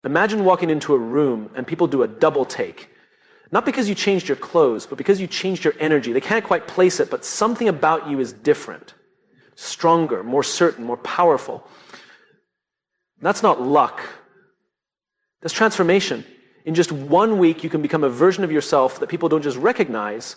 Imagine walking into a room and people do a double take. Not because you changed your clothes, but because you changed your energy. They can't quite place it, but something about you is different. Stronger, more certain, more powerful. That's not luck. That's transformation. In just 1 week, you can become a version of yourself that people don't just recognize,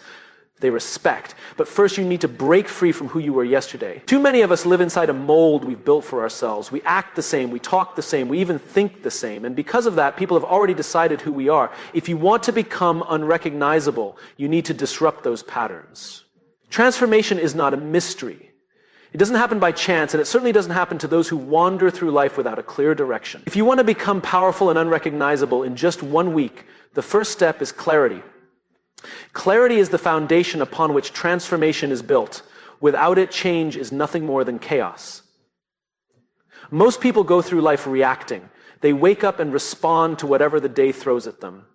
they respect. But first, you need to break free from who you were yesterday. Too many of us live inside a mold we've built for ourselves. We act the same, we talk the same, we even think the same. And because of that, people have already decided who we are. If you want to become unrecognizable, you need to disrupt those patterns. Transformation is not a mystery. It doesn't happen by chance, and it certainly doesn't happen to those who wander through life without a clear direction. If you want to become powerful and unrecognizable in just 1 week, the first step is clarity. Clarity is the foundation upon which transformation is built. Without it, change is nothing more than chaos. Most people go through life reacting. They wake up and respond to whatever the day throws at them.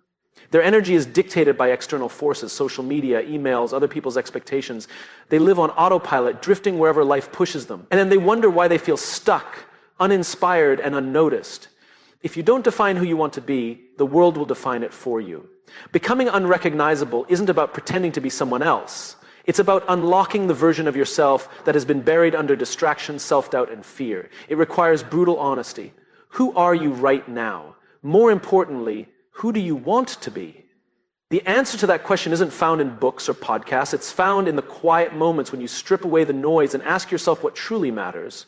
Their energy is dictated by external forces, social media, emails, other people's expectations. They live on autopilot, drifting wherever life pushes them. And then they wonder why they feel stuck, uninspired, and unnoticed. If you don't define who you want to be, the world will define it for you. Becoming unrecognizable isn't about pretending to be someone else. It's about unlocking the version of yourself that has been buried under distraction, self-doubt, and fear. It requires brutal honesty. Who are you right now? More importantly, who do you want to be? The answer to that question isn't found in books or podcasts. It's found in the quiet moments when you strip away the noise and ask yourself what truly matters.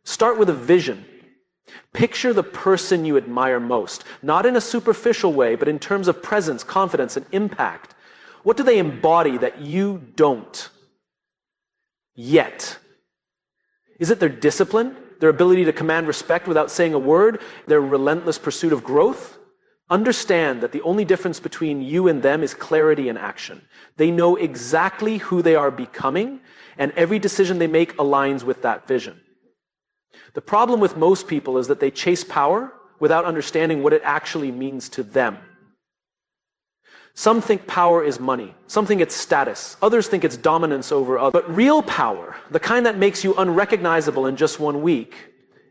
Start with a vision. Picture the person you admire most, not in a superficial way, but in terms of presence, confidence, and impact. What do they embody that you don't yet? Is it their discipline, their ability to command respect without saying a word, their relentless pursuit of growth? Understand that the only difference between you and them is clarity and action. They know exactly who they are becoming, and every decision they make aligns with that vision. The problem with most people is that they chase power without understanding what it actually means to them. Some think power is money. Some think it's status. Others think it's dominance over others. But real power, the kind that makes you unrecognizable in just 1 week,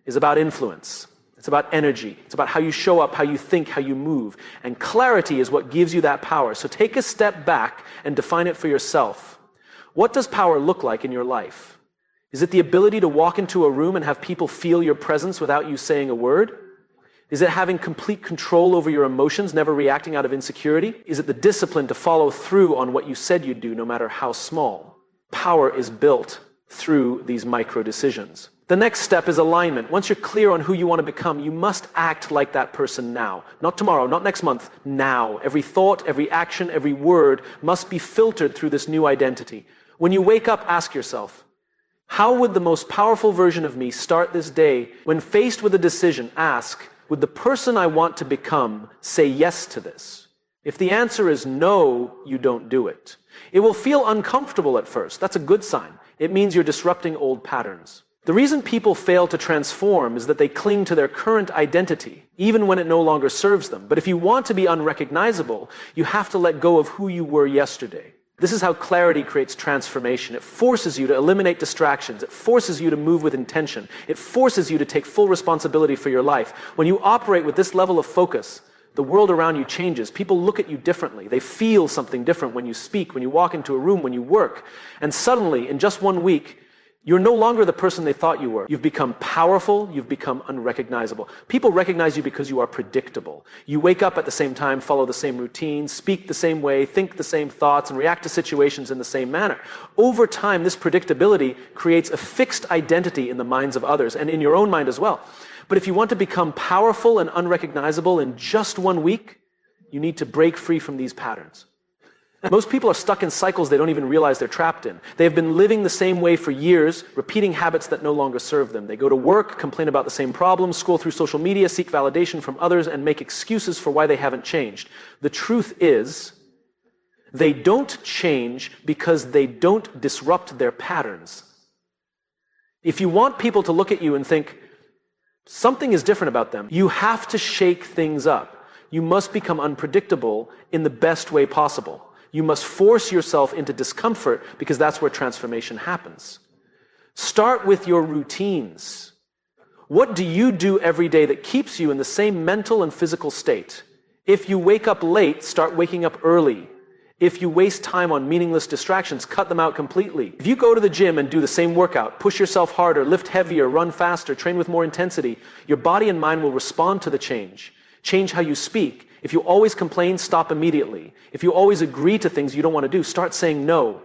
is about influence. It's about energy. It's about how you show up, how you think, how you move. And clarity is what gives you that power. So take a step back and define it for yourself. What does power look like in your life? Is it the ability to walk into a room and have people feel your presence without you saying a word? Is it having complete control over your emotions, never reacting out of insecurity? Is it the discipline to follow through on what you said you'd do, no matter how small? Power is built through these micro decisions. The next step is alignment. Once you're clear on who you want to become, you must act like that person now. Not tomorrow, not next month, now. Every thought, every action, every word must be filtered through this new identity. When you wake up, ask yourself, how would the most powerful version of me start this day? When faced with a decision, ask, would the person I want to become say yes to this? If the answer is no, you don't do it. It will feel uncomfortable at first. That's a good sign. It means you're disrupting old patterns. The reason people fail to transform is that they cling to their current identity, even when it no longer serves them. But if you want to be unrecognizable, you have to let go of who you were yesterday. This is how clarity creates transformation. It forces you to eliminate distractions. It forces you to move with intention. It forces you to take full responsibility for your life. When you operate with this level of focus, the world around you changes. People look at you differently. They feel something different when you speak, when you walk into a room, when you work. And suddenly, in just 1 week, you're no longer the person they thought you were. You've become powerful. You've become unrecognizable. People recognize you because you are predictable. You wake up at the same time, follow the same routine, speak the same way, think the same thoughts, and react to situations in the same manner. Over time, this predictability creates a fixed identity in the minds of others and in your own mind as well. But if you want to become powerful and unrecognizable in just 1 week, you need to break free from these patterns. Most people are stuck in cycles they don't even realize they're trapped in. They have been living the same way for years, repeating habits that no longer serve them. They go to work, complain about the same problems, scroll through social media, seek validation from others, and make excuses for why they haven't changed. The truth is, they don't change because they don't disrupt their patterns. If you want people to look at you and think, something is different about them, you have to shake things up. You must become unpredictable in the best way possible. You must force yourself into discomfort because that's where transformation happens. Start with your routines. What do you do every day that keeps you in the same mental and physical state? If you wake up late, start waking up early. If you waste time on meaningless distractions, cut them out completely. If you go to the gym and do the same workout, push yourself harder, lift heavier, run faster, train with more intensity, your body and mind will respond to the change. Change how you speak. If you always complain, stop immediately. If you always agree to things you don't want to do, start saying no.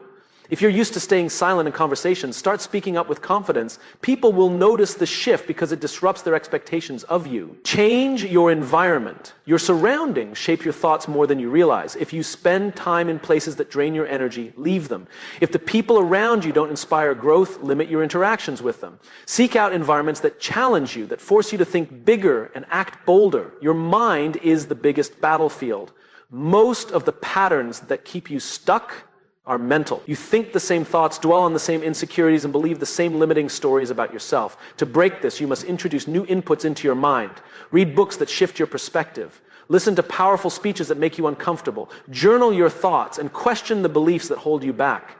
If you're used to staying silent in conversations, start speaking up with confidence. People will notice the shift because it disrupts their expectations of you. Change your environment. Your surroundings shape your thoughts more than you realize. If you spend time in places that drain your energy, leave them. If the people around you don't inspire growth, limit your interactions with them. Seek out environments that challenge you, that force you to think bigger and act bolder. Your mind is the biggest battlefield. Most of the patterns that keep you stuck are mental. You think the same thoughts, dwell on the same insecurities, and believe the same limiting stories about yourself. To break this, you must introduce new inputs into your mind. Read books that shift your perspective. Listen to powerful speeches that make you uncomfortable. Journal your thoughts and question the beliefs that hold you back.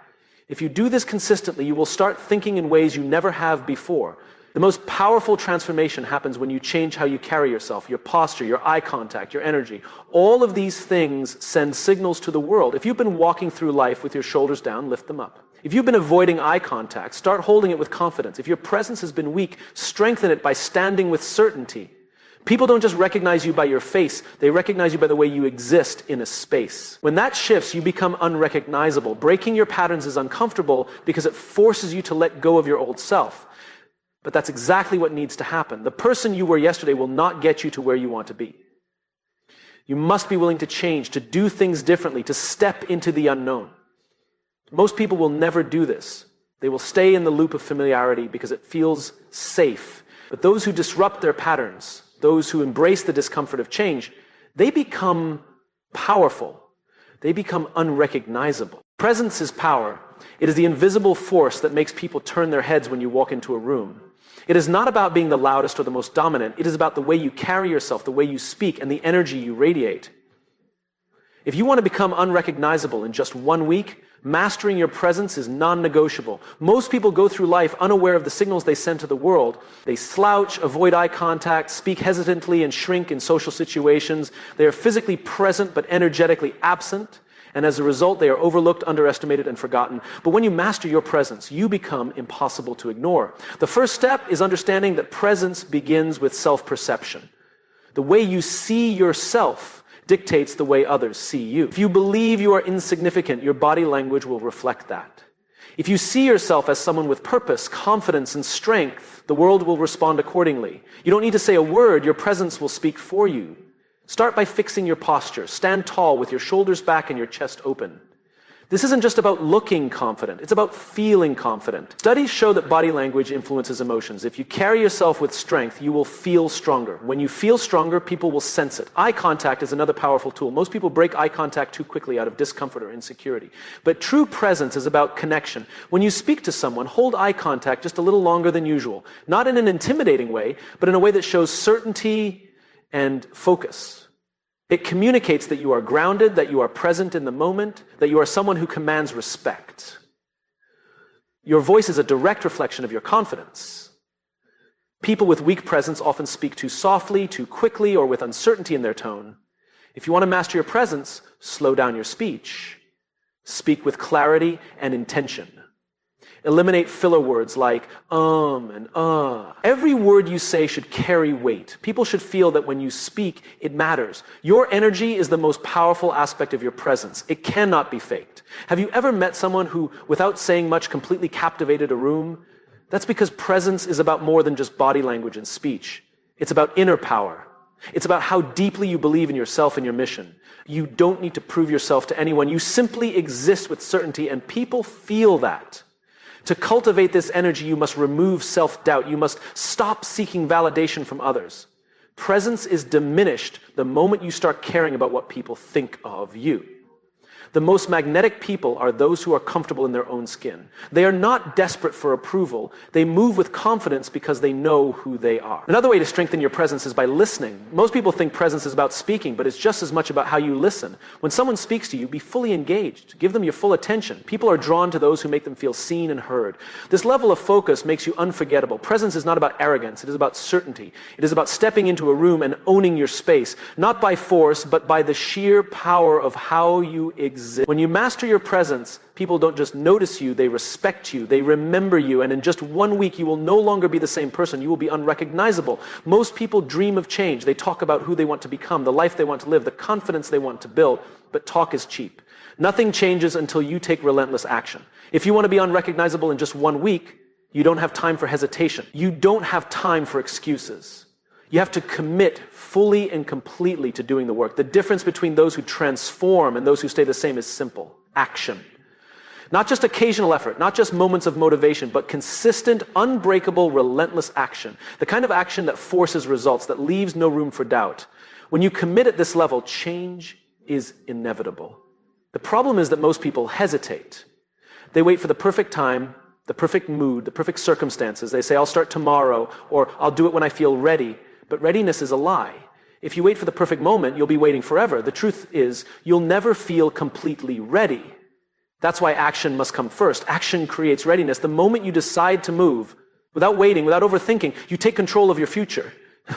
If you do this consistently, you will start thinking in ways you never have before. The most powerful transformation happens when you change how you carry yourself, your posture, your eye contact, your energy. All of these things send signals to the world. If you've been walking through life with your shoulders down, lift them up. If you've been avoiding eye contact, start holding it with confidence. If your presence has been weak, strengthen it by standing with certainty. People don't just recognize you by your face, they recognize you by the way you exist in a space. When that shifts, you become unrecognizable. Breaking your patterns is uncomfortable because it forces you to let go of your old self. But that's exactly what needs to happen. The person you were yesterday will not get you to where you want to be. You must be willing to change, to do things differently, to step into the unknown. Most people will never do this. They will stay in the loop of familiarity because it feels safe. But those who disrupt their patterns, those who embrace the discomfort of change, they become powerful. They become unrecognizable. Presence is power. It is the invisible force that makes people turn their heads when you walk into a room. It is not about being the loudest or the most dominant. It is about the way you carry yourself, the way you speak, and the energy you radiate. If you want to become unrecognizable in just 1 week, mastering your presence is non-negotiable. Most people go through life unaware of the signals they send to the world. They slouch, avoid eye contact, speak hesitantly, and shrink in social situations. They are physically present but energetically absent. And as a result, they are overlooked, underestimated, and forgotten. But when you master your presence, you become impossible to ignore. The first step is understanding that presence begins with self-perception. The way you see yourself dictates the way others see you. If you believe you are insignificant, your body language will reflect that. If you see yourself as someone with purpose, confidence, and strength, the world will respond accordingly. You don't need to say a word, your presence will speak for you. Start by fixing your posture. Stand tall with your shoulders back and your chest open. This isn't just about looking confident, it's about feeling confident. Studies show that body language influences emotions. If you carry yourself with strength, you will feel stronger. When you feel stronger, people will sense it. Eye contact is another powerful tool. Most people break eye contact too quickly out of discomfort or insecurity. But true presence is about connection. When you speak to someone, hold eye contact just a little longer than usual. Not in an intimidating way, but in a way that shows certainty and focus. It communicates that you are grounded, that you are present in the moment, that you are someone who commands respect. Your voice is a direct reflection of your confidence. People with weak presence often speak too softly, too quickly, or with uncertainty in their tone. If you want to master your presence, slow down your speech. Speak with clarity and intention. Eliminate filler words like and Every word you say should carry weight. People should feel that when you speak, it matters. Your energy is the most powerful aspect of your presence. It cannot be faked. Have you ever met someone who, without saying much, completely captivated a room? That's because presence is about more than just body language and speech. It's about inner power. It's about how deeply you believe in yourself and your mission. You don't need to prove yourself to anyone. You simply exist with certainty, and people feel that. To cultivate this energy, you must remove self-doubt. You must stop seeking validation from others. Presence is diminished the moment you start caring about what people think of you. The most magnetic people are those who are comfortable in their own skin. They are not desperate for approval. They move with confidence because they know who they are. Another way to strengthen your presence is by listening. Most people think presence is about speaking, but it's just as much about how you listen. When someone speaks to you, be fully engaged. Give them your full attention. People are drawn to those who make them feel seen and heard. This level of focus makes you unforgettable. Presence is not about arrogance. It is about certainty. It is about stepping into a room and owning your space, not by force, but by the sheer power of how you exist. When you master your presence, people don't just notice you, they respect you, they remember you, and in just 1 week you will no longer be the same person. You will be unrecognizable. Most people dream of change. They talk about who they want to become, the life they want to live, the confidence they want to build, but talk is cheap. Nothing changes until you take relentless action. If you want to be unrecognizable in just 1 week, you don't have time for hesitation. You don't have time for excuses. You have to commit fully and completely to doing the work. The difference between those who transform and those who stay the same is simple: action. Not just occasional effort, not just moments of motivation, but consistent, unbreakable, relentless action. The kind of action that forces results, that leaves no room for doubt. When you commit at this level, change is inevitable. The problem is that most people hesitate. They wait for the perfect time, the perfect mood, the perfect circumstances. They say, I'll start tomorrow, or I'll do it when I feel ready. But readiness is a lie. If you wait for the perfect moment, you'll be waiting forever. The truth is, you'll never feel completely ready. That's why action must come first. Action creates readiness. The moment you decide to move, without waiting, without overthinking, you take control of your future.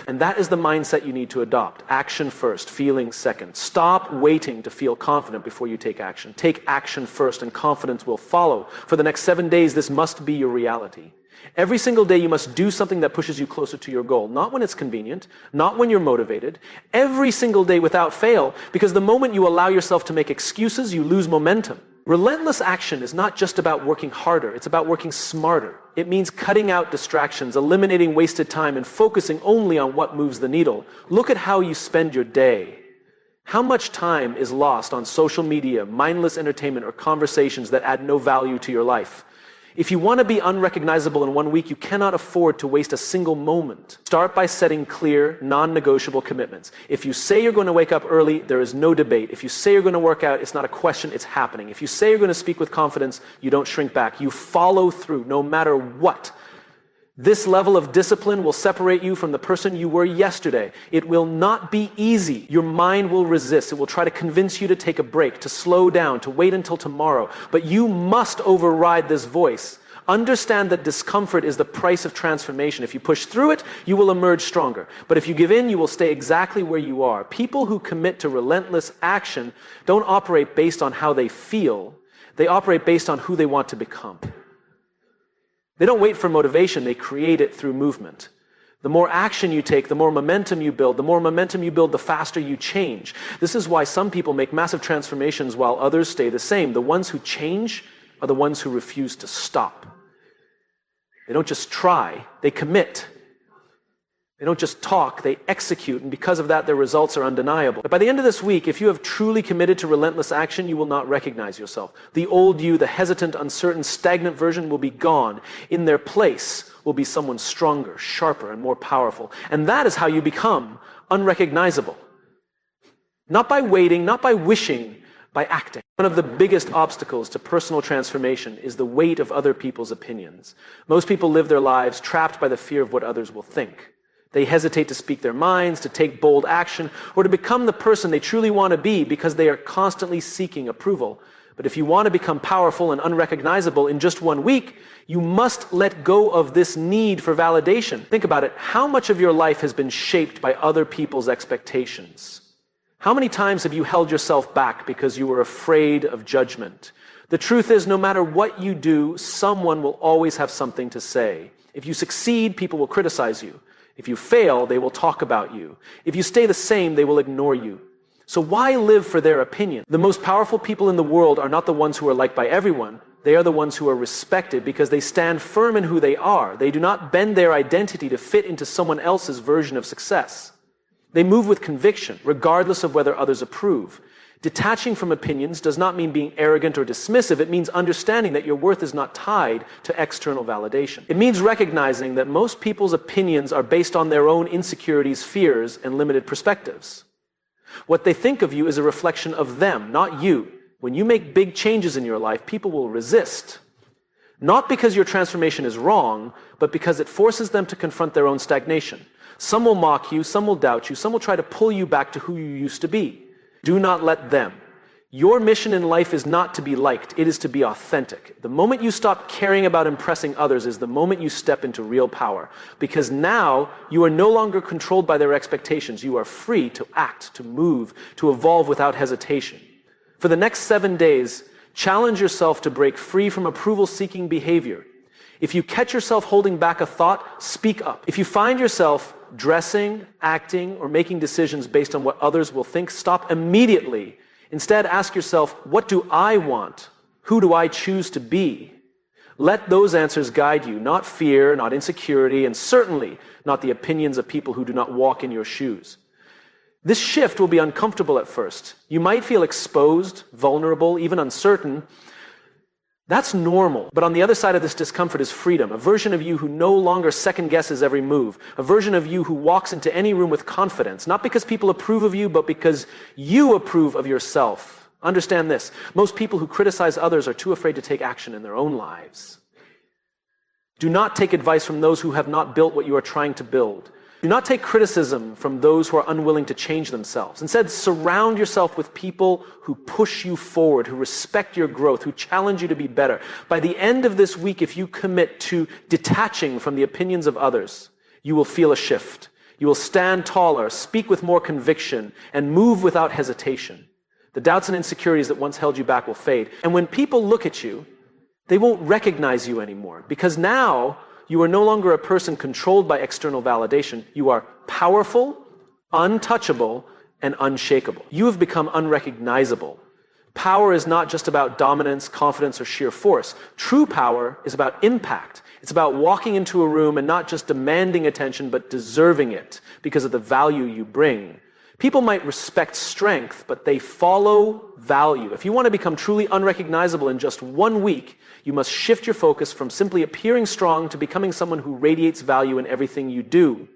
And that is the mindset you need to adopt. Action first, feeling second. Stop waiting to feel confident before you take action. Take action first, and confidence will follow. For the next 7 days, this must be your reality. Every single day you must do something that pushes you closer to your goal. Not when it's convenient, not when you're motivated. Every single day without fail, because the moment you allow yourself to make excuses, you lose momentum. Relentless action is not just about working harder, it's about working smarter. It means cutting out distractions, eliminating wasted time, and focusing only on what moves the needle. Look at how you spend your day. How much time is lost on social media, mindless entertainment, or conversations that add no value to your life? If you want to be unrecognizable in 1 week, you cannot afford to waste a single moment. Start by setting clear, non-negotiable commitments. If you say you're going to wake up early, there is no debate. If you say you're going to work out, it's not a question, it's happening. If you say you're going to speak with confidence, you don't shrink back. You follow through, no matter what. This level of discipline will separate you from the person you were yesterday. It will not be easy. Your mind will resist. It will try to convince you to take a break, to slow down, to wait until tomorrow. But you must override this voice. Understand that discomfort is the price of transformation. If you push through it, you will emerge stronger. But if you give in, you will stay exactly where you are. People who commit to relentless action don't operate based on how they feel. They operate based on who they want to become. They don't wait for motivation, they create it through movement. The more action you take, the more momentum you build. The more momentum you build, the faster you change. This is why some people make massive transformations while others stay the same. The ones who change are the ones who refuse to stop. They don't just try, they commit. They don't just talk, they execute, and because of that, their results are undeniable. But by the end of this week, if you have truly committed to relentless action, you will not recognize yourself. The old you, the hesitant, uncertain, stagnant version will be gone. In their place will be someone stronger, sharper, and more powerful. And that is how you become unrecognizable. Not by waiting, not by wishing, by acting. One of the biggest obstacles to personal transformation is the weight of other people's opinions. Most people live their lives trapped by the fear of what others will think. They hesitate to speak their minds, to take bold action, or to become the person they truly want to be because they are constantly seeking approval. But if you want to become powerful and unrecognizable in just 1 week, you must let go of this need for validation. Think about it. How much of your life has been shaped by other people's expectations? How many times have you held yourself back because you were afraid of judgment? The truth is, no matter what you do, someone will always have something to say. If you succeed, people will criticize you. If you fail, they will talk about you. If you stay the same, they will ignore you. So why live for their opinion? The most powerful people in the world are not the ones who are liked by everyone. They are the ones who are respected because they stand firm in who they are. They do not bend their identity to fit into someone else's version of success. They move with conviction, regardless of whether others approve. Detaching from opinions does not mean being arrogant or dismissive. It means understanding that your worth is not tied to external validation. It means recognizing that most people's opinions are based on their own insecurities, fears, and limited perspectives. What they think of you is a reflection of them, not you. When you make big changes in your life, people will resist. Not because your transformation is wrong, but because it forces them to confront their own stagnation. Some will mock you, some will doubt you, some will try to pull you back to who you used to be. Do not let them. Your mission in life is not to be liked, it is to be authentic. The moment you stop caring about impressing others is the moment you step into real power. Because now you are no longer controlled by their expectations. You are free to act, to move, to evolve without hesitation. For the next 7 days, challenge yourself to break free from approval-seeking behavior. If you catch yourself holding back a thought, speak up. If you find yourself dressing, acting, or making decisions based on what others will think, stop immediately. Instead, ask yourself, what do I want? Who do I choose to be? Let those answers guide you, not fear, not insecurity, and certainly not the opinions of people who do not walk in your shoes. This shift will be uncomfortable at first. You might feel exposed, vulnerable, even uncertain. That's normal. But on the other side of this discomfort is freedom, a version of you who no longer second guesses every move, a version of you who walks into any room with confidence, not because people approve of you, but because you approve of yourself. Understand this. Most people who criticize others are too afraid to take action in their own lives. Do not take advice from those who have not built what you are trying to build. Do not take criticism from those who are unwilling to change themselves. Instead, surround yourself with people who push you forward, who respect your growth, who challenge you to be better. By the end of this week, if you commit to detaching from the opinions of others, you will feel a shift. You will stand taller, speak with more conviction, and move without hesitation. The doubts and insecurities that once held you back will fade. And when people look at you, they won't recognize you anymore, because now you are no longer a person controlled by external validation. You are powerful, untouchable, and unshakable. You have become unrecognizable. Power is not just about dominance, confidence, or sheer force. True power is about impact. It's about walking into a room and not just demanding attention, but deserving it because of the value you bring. People might respect strength, but they follow value. If you want to become truly unrecognizable in just 1 week, you must shift your focus from simply appearing strong to becoming someone who radiates value in everything you do.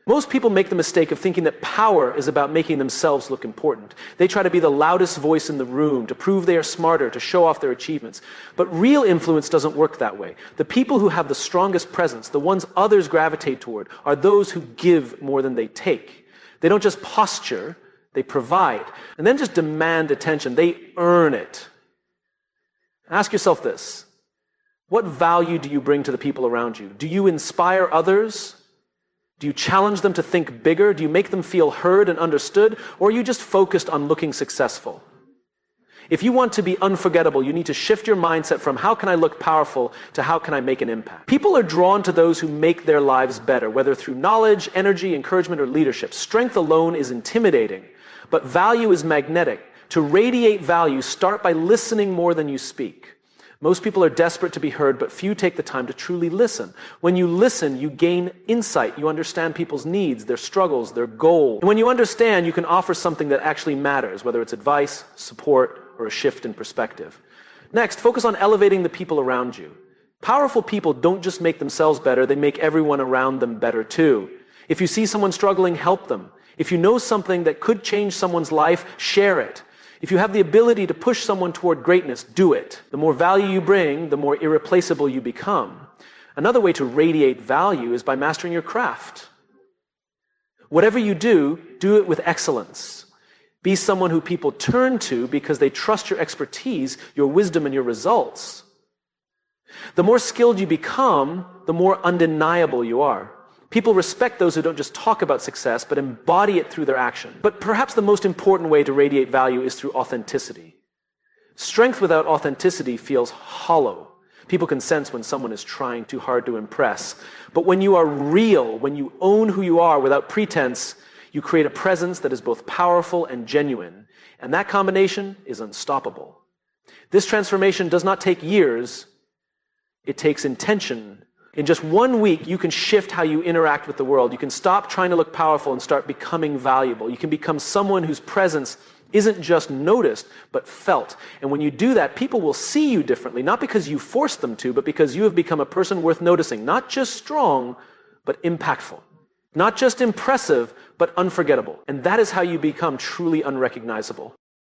Most people make the mistake of thinking that power is about making themselves look important. They try to be the loudest voice in the room, to prove they are smarter, to show off their achievements. But real influence doesn't work that way. The people who have the strongest presence, the ones others gravitate toward, are those who give more than they take. They don't just posture, they provide. And then just demand attention. They earn it. Ask yourself this. What value do you bring to the people around you? Do you inspire others? Do you challenge them to think bigger? Do you make them feel heard and understood? Or are you just focused on looking successful? If you want to be unforgettable, you need to shift your mindset from how can I look powerful to how can I make an impact. People are drawn to those who make their lives better, whether through knowledge, energy, encouragement, or leadership. Strength alone is intimidating, but value is magnetic. To radiate value, start by listening more than you speak. Most people are desperate to be heard, but few take the time to truly listen. When you listen, you gain insight. You understand people's needs, their struggles, their goals. And when you understand, you can offer something that actually matters, whether it's advice, support, or a shift in perspective. Next, focus on elevating the people around you. Powerful people don't just make themselves better, they make everyone around them better too. If you see someone struggling, help them. If you know something that could change someone's life, share it. If you have the ability to push someone toward greatness, do it. The more value you bring, the more irreplaceable you become. Another way to radiate value is by mastering your craft. Whatever you do it with excellence. Be someone who people turn to because they trust your expertise, your wisdom, and your results. The more skilled you become, the more undeniable you are. People respect those who don't just talk about success, but embody it through their action. But perhaps the most important way to radiate value is through authenticity. Strength without authenticity feels hollow. People can sense when someone is trying too hard to impress. But when you are real, when you own who you are without pretense, you create a presence that is both powerful and genuine. And that combination is unstoppable. This transformation does not take years. It takes intention. In just 1 week, you can shift how you interact with the world. You can stop trying to look powerful and start becoming valuable. You can become someone whose presence isn't just noticed, but felt. And when you do that, people will see you differently, not because you forced them to, but because you have become a person worth noticing. Not just strong, but impactful. Not just impressive, but unforgettable. And that is how you become truly unrecognizable.